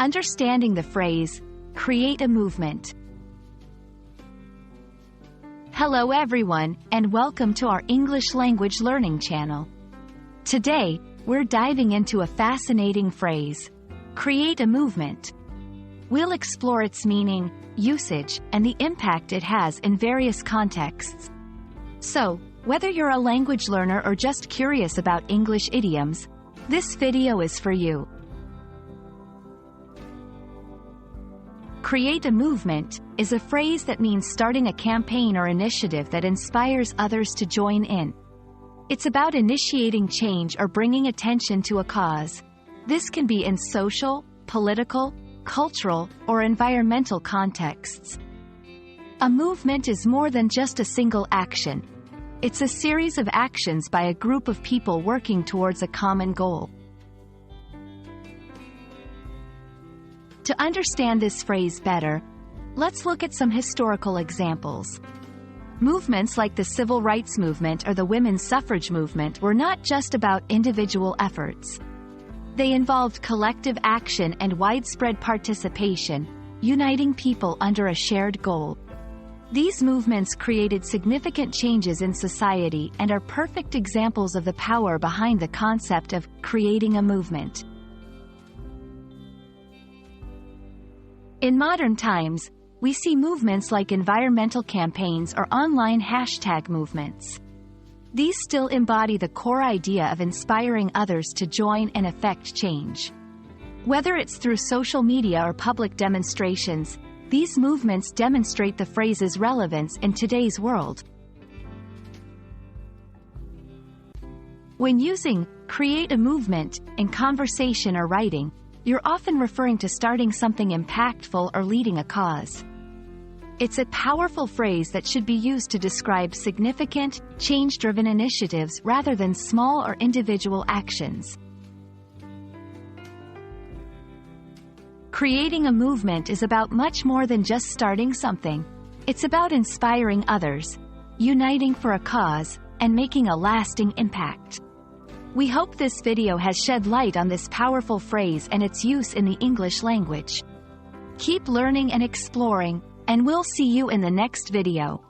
Understanding the phrase, create a movement. Hello everyone, and welcome to our English language learning channel. Today, we're diving into a fascinating phrase, create a movement. We'll explore its meaning, usage, and the impact it has in various contexts. So, whether you're a language learner or just curious about English idioms, this video is for you. Create a movement is a phrase that means starting a campaign or initiative that inspires others to join in. It's about initiating change or bringing attention to a cause. This can be in social, political, cultural, or environmental contexts. A movement is more than just a single action. It's a series of actions by a group of people working towards a common goal. To understand this phrase better, let's look at some historical examples. Movements like the Civil Rights Movement or the Women's Suffrage Movement were not just about individual efforts. They involved collective action and widespread participation, uniting people under a shared goal. These movements created significant changes in society and are perfect examples of the power behind the concept of creating a movement. In modern times, we see movements like environmental campaigns or online hashtag movements. These still embody the core idea of inspiring others to join and affect change. Whether it's through social media or public demonstrations, these movements demonstrate the phrase's relevance in today's world. When using create a movement in conversation or writing, you're often referring to starting something impactful or leading a cause. It's a powerful phrase that should be used to describe significant, change-driven initiatives rather than small or individual actions. Creating a movement is about much more than just starting something. It's about inspiring others, uniting for a cause, and making a lasting impact. We hope this video has shed light on this powerful phrase and its use in the English language. Keep learning and exploring, and we'll see you in the next video.